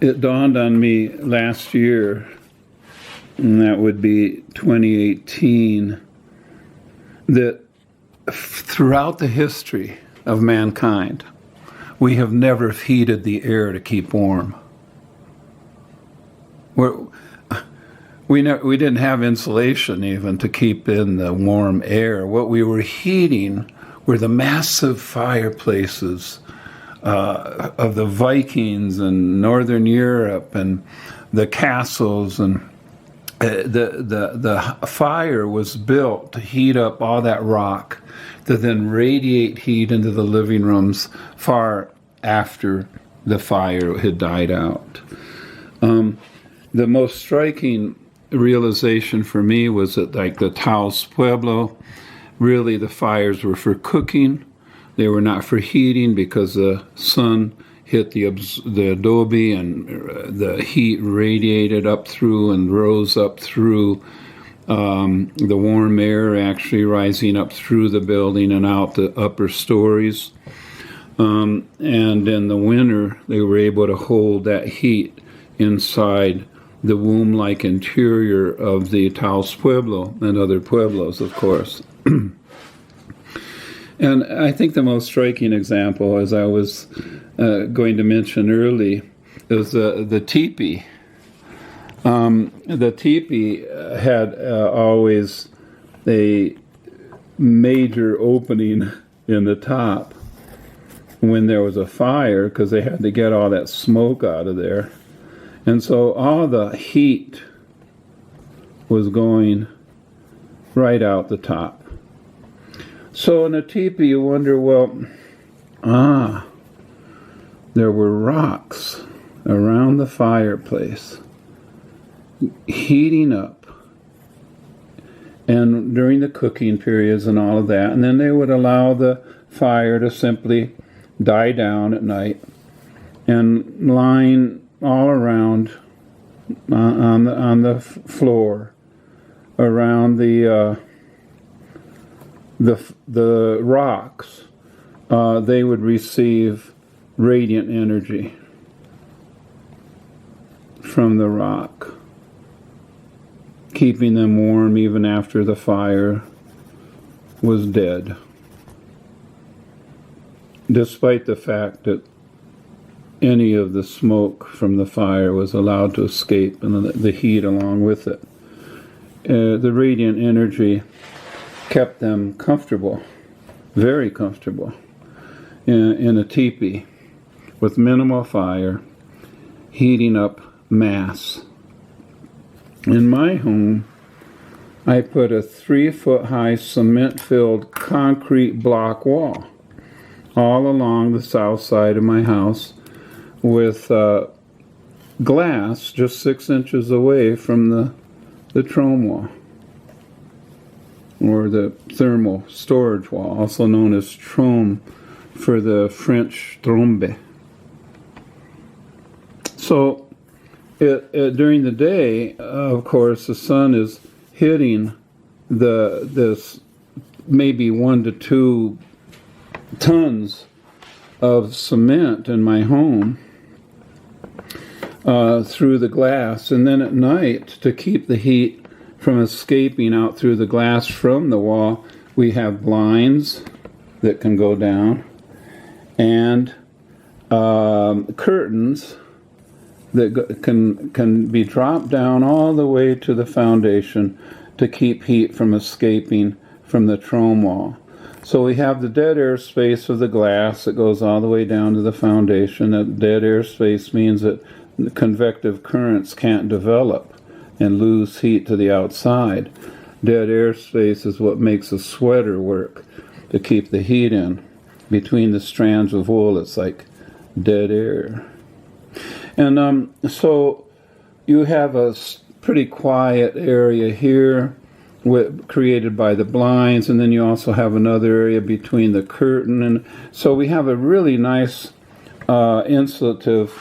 it dawned on me last year, and that would be 2018, that throughout the history of mankind, we have never heated the air to keep warm. We didn't have insulation even to keep in the warm air. What we were heating were the massive fireplaces of the Vikings and Northern Europe and the castles, and the fire was built to heat up all that rock to then radiate heat into the living rooms far after the fire had died out. The most striking realization for me was that, like the Taos Pueblo, really the fires were for cooking. They were not for heating, because the sun hit the adobe and the heat radiated up through and rose up through the warm air, actually rising up through the building and out the upper stories. And in the winter, they were able to hold that heat inside the womb-like interior of the Taos Pueblo and other pueblos, of course. And I think the most striking example, as I was going to mention early, is the teepee. The teepee had always a major opening in the top when there was a fire, because they had to get all that smoke out of there. And so all the heat was going right out the top. So in a teepee, you wonder, well, there were rocks around the fireplace heating up, and during the cooking periods and all of that, and then they would allow the fire to simply die down at night, and lying all around on the floor around the rocks, they would receive radiant energy from the rock, keeping them warm even after the fire was dead, despite the fact that any of the smoke from the fire was allowed to escape, and the heat along with it. The radiant energy kept them comfortable, very comfortable, in a teepee with minimal fire, heating up mass. In my home, I put a 3-foot-high cement-filled concrete block wall all along the south side of my house, with glass just 6 inches away from the Thom wall, or the thermal storage wall, also known as Thom for the French trombe. So during the day, of course, the sun is hitting this maybe 1 to 2 tons of cement in my home through the glass, and then at night, to keep the heat from escaping out through the glass from the wall, we have blinds that can go down, and curtains that can be dropped down all the way to the foundation to keep heat from escaping from the Thom wall. So we have the dead air space of the glass that goes all the way down to the foundation. That dead air space means that convective currents can't develop and lose heat to the outside. Dead air space is what makes a sweater work, to keep the heat in. Between the strands of wool, it's like dead air. And so you have a pretty quiet area here created by the blinds, and then you also have another area between the curtain. And so we have a really nice insulative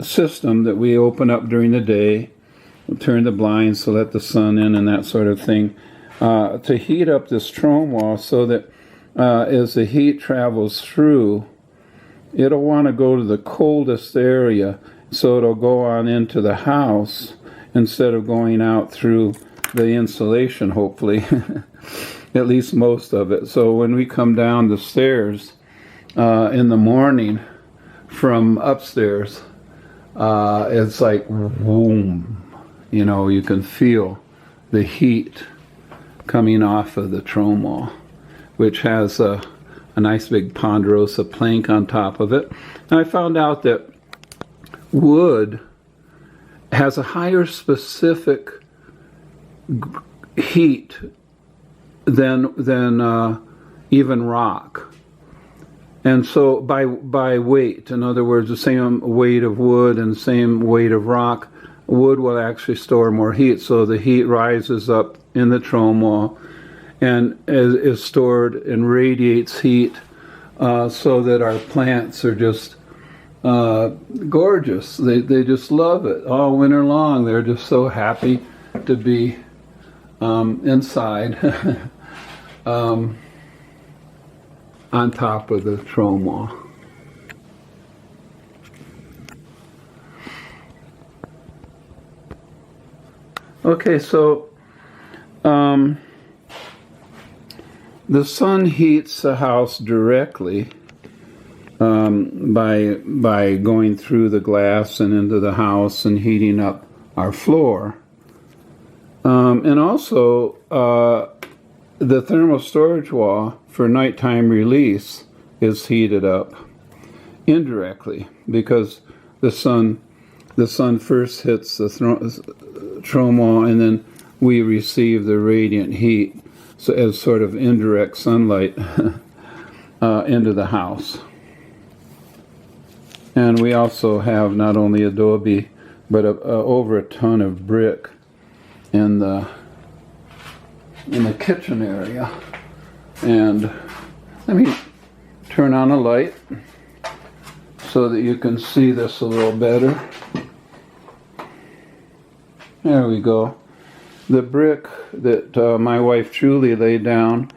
system that we open up during the day, turn the blinds to let the sun in and that sort of thing, to heat up this Thom wall, so that as the heat travels through, it'll want to go to the coldest area. so it'll go on into the house instead of going out through the insulation, hopefully. At least most of it. So when we come down the stairs in the morning from upstairs, it's like boom. You know, you can feel the heat coming off of the trome wall, which has a nice big ponderosa plank on top of it. And I found out that wood has a higher specific heat than even rock. And so by weight, in other words, the same weight of wood and the same weight of rock, wood will actually store more heat. So the heat rises up in the trome wall and is stored and radiates heat, so that our plants are just gorgeous. They just love it all winter long. They're just so happy to be inside on top of the trome wall. Okay, so the sun heats the house directly by going through the glass and into the house and heating up our floor. And also, the thermal storage wall for nighttime release is heated up indirectly because the sun first hits the trome wall, and then we receive the radiant heat, so as sort of indirect sunlight into the house. And we also have not only adobe, but over a ton of brick in the kitchen area. And let me turn on a light so that you can see this a little better. There we go. The brick that my wife Julie laid down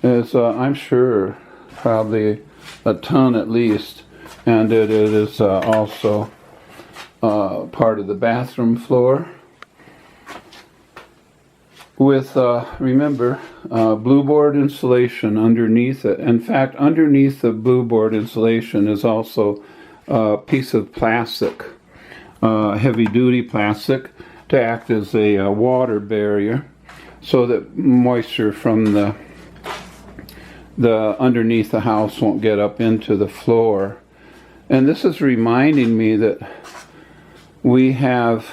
is, I'm sure, probably a ton at least, and it is also part of the bathroom floor with, remember, blue board insulation underneath it. In fact, underneath the blue board insulation is also a piece of plastic, heavy-duty plastic, to act as a water barrier so that moisture from the underneath the house won't get up into the floor. And this is reminding me that we have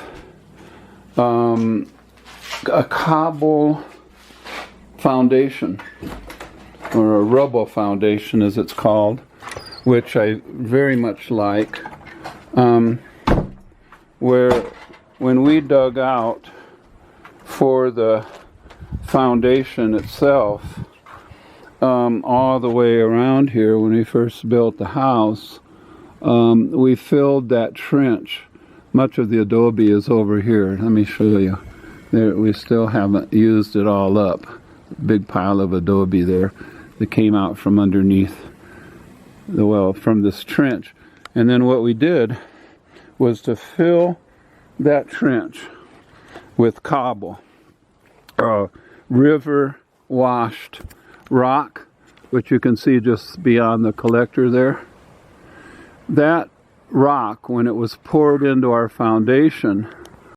a cobble foundation, or a rubble foundation as it's called, which I very much like, where when we dug out for the foundation itself, all the way around here when we first built the house, we filled that trench. Much of the adobe is over here. Let me show you. There, we still haven't used it all up. Big pile of adobe there that came out from underneath the well, from this trench. And then what we did was to fill that trench with cobble, river washed rock, which you can see just beyond the collector there. That rock, when it was poured into our foundation,